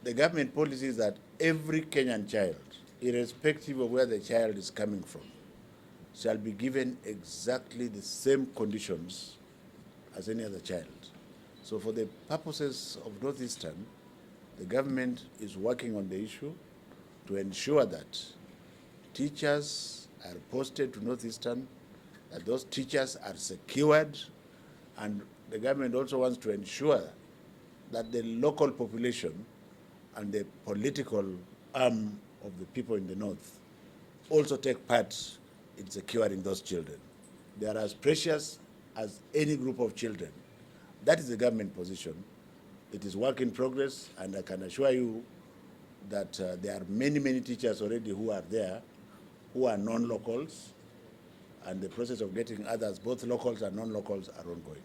the government policy is that every Kenyan child, irrespective of where the child is coming from, shall be given exactly the same conditions as any other child. So for the purposes of Northeastern, the government is working on the issue to ensure that teachers are posted to Northeastern, that those teachers are secured, and the government also wants to ensure that the local population and the political arm of the people in the North also take part in securing those children. They are as precious as any group of children. That is the government position. It is work in progress, and I can assure you that there are many, many teachers already who are there, who are non-locals, and the process of getting others, both locals and non-locals, are ongoing.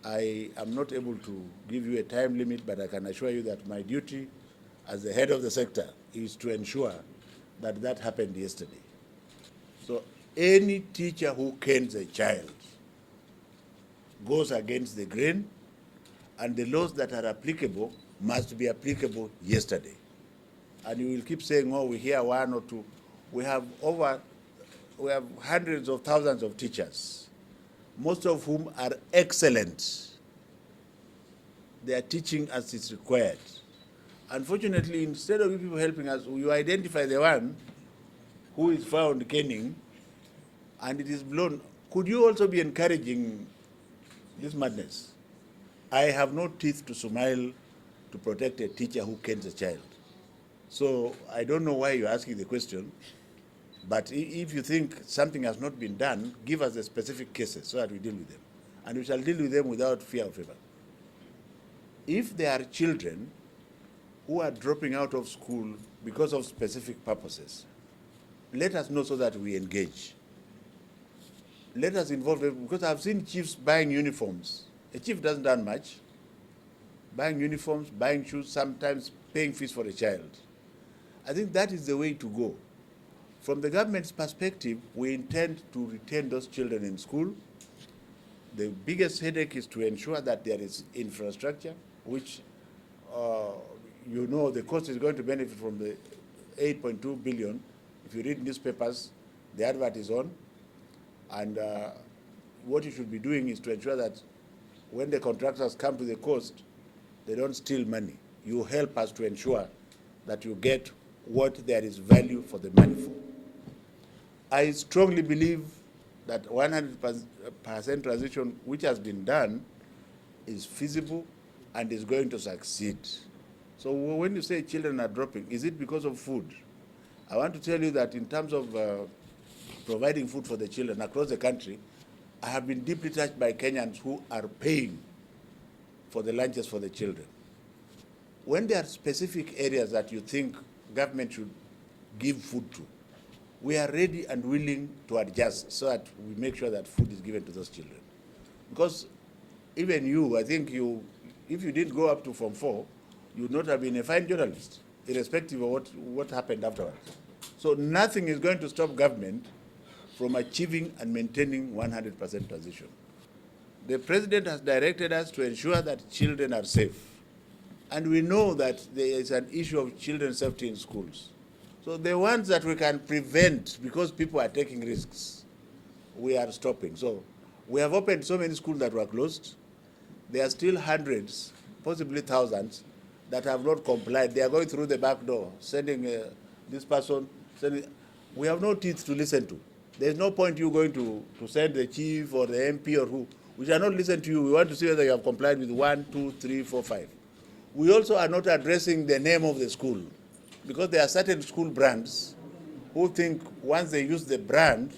I am not able to give you a time limit, but I can assure you that my duty as the head of the sector is to ensure that that happened yesterday. So any teacher who canes a child goes against the grain, and the laws that are applicable must be applicable yesterday. And you will keep saying, oh, we hear one or two. We have hundreds of thousands of teachers, most of whom are excellent. They are teaching as is required. Unfortunately, instead of you people helping us, you identify the one who is found caning, and it is blown. Could you also be encouraging this madness? I have no teeth to smile to protect a teacher who canes a child. So I don't know why you're asking the question, but if you think something has not been done, give us the specific cases so that we deal with them. And we shall deal with them without fear of favor. If there are children who are dropping out of school because of specific purposes, let us know so that we engage. Let us involve them, because I've seen chiefs buying uniforms. A chief doesn't earn much. Buying uniforms, buying shoes, sometimes paying fees for a child. I think that is the way to go. From the government's perspective, we intend to retain those children in school. The biggest headache is to ensure that there is infrastructure, which you know the cost is going to benefit from the 8.2 billion. If you read newspapers, the advert is on. And what you should be doing is to ensure that when the contractors come to the coast, they don't steal money. You help us to ensure that you get what there is value for the money for. I strongly believe that 100% transition, which has been done, is feasible and is going to succeed. So when you say children are dropping, is it because of food? I want to tell you that in terms of providing food for the children across the country, I have been deeply touched by Kenyans who are paying for the lunches for the children. When there are specific areas that you think government should give food to, we are ready and willing to adjust so that we make sure that food is given to those children. Because even you, I think if you didn't go up to Form 4, you would not have been a fine journalist, irrespective of what happened afterwards. So nothing is going to stop government from achieving and maintaining 100% transition. The president has directed us to ensure that children are safe. And we know that there is an issue of children's safety in schools. So the ones that we can prevent because people are taking risks, we are stopping. So we have opened so many schools that were closed. There are still hundreds, possibly thousands, that have not complied. They are going through the back door, sending this person. We have no teeth to listen to. There's no point you going to send the chief or the MP or who. We shall not listen to you. We want to see whether you have complied with 1, 2, 3, 4, 5. We also are not addressing the name of the school, because there are certain school brands who think once they use the brand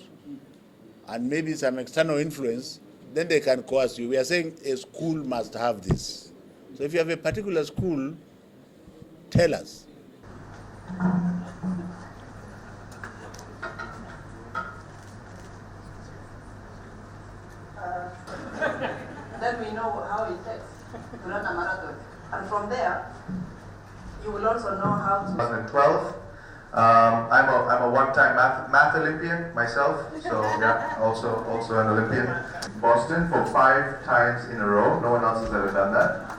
and maybe some external influence, then they can coerce you. We are saying a school must have this. So if you have a particular school, tell us. Then we know how it takes to run a marathon. And from there, you will also know how to... 2012. I'm a one-time math Olympian myself, so yeah, also an Olympian. Boston for 5 times in a row. No one else has ever done that.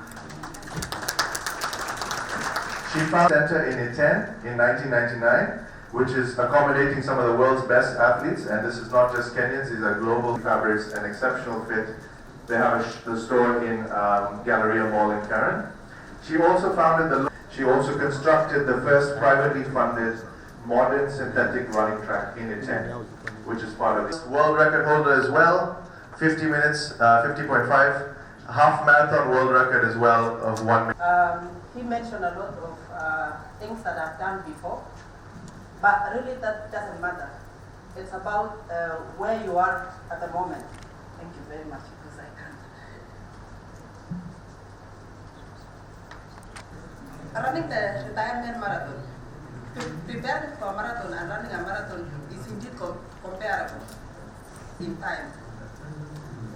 She founded a center in Iten in 1999, which is accommodating some of the world's best athletes, and this is not just Kenyans, these are global fabrics, an exceptional fit. They have the store in Galleria Mall in Karen. She also she also constructed the first privately funded modern synthetic running track in Iten, which is part of this. World record holder as well, 50 minutes, 50.5, half marathon world record as well of 1 minute. He mentioned a lot of things that I've done before, but really that doesn't matter. It's about where you are at the moment. Thank you very much, because I can't. Running the Ironman marathon, preparing for a marathon and running a marathon is indeed comparable in time.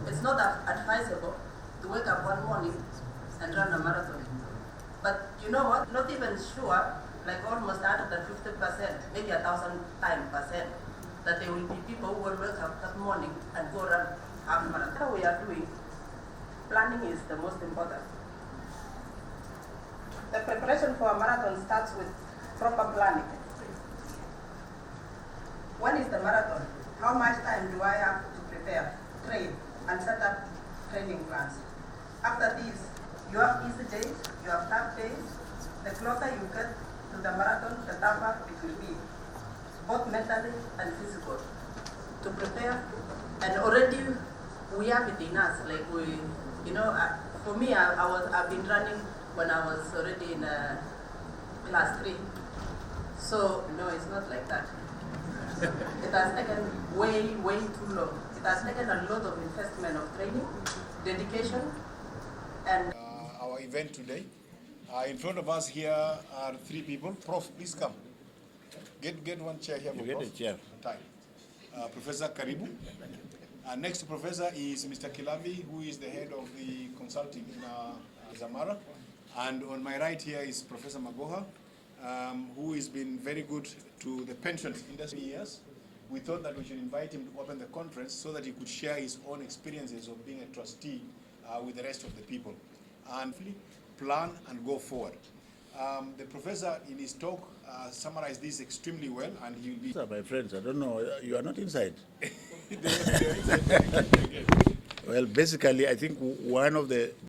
It's not advisable to wake up one morning and run a marathon. But you know what? Not even sure, like almost 150%, maybe 1,000 times percent, that there will be people who will wake up that morning and go run half marathon. What we are doing, planning is the most important. The preparation for a marathon starts with proper planning. When is the marathon? How much time do I have to prepare, train, and set up training plans? After this, you have easy days, you have tough days. The closer you get to the marathon, the tougher it will be, both mentally and physical. To prepare, and already we have it in us. Like for me, I've been running when I was already in class 3. So no, it's not like that. It has taken way too long. It has taken a lot of investment of training, dedication, and our event today. In front of us here are 3 people. Prof, please come. Get one chair here for You Prof. get a chair. Time. Professor Karibu. Next to Professor is Mr. Kilavi, who is the head of the consulting in Zamara. And on my right here is Professor Magoha, who has been very good to the pension industry years. We thought that we should invite him to open the conference so that he could share his own experiences of being a trustee with the rest of the people. And plan and go forward. The professor in his talk summarized this extremely well, and he will be... My friends, I don't know, you are not inside. Well, basically, I think one of the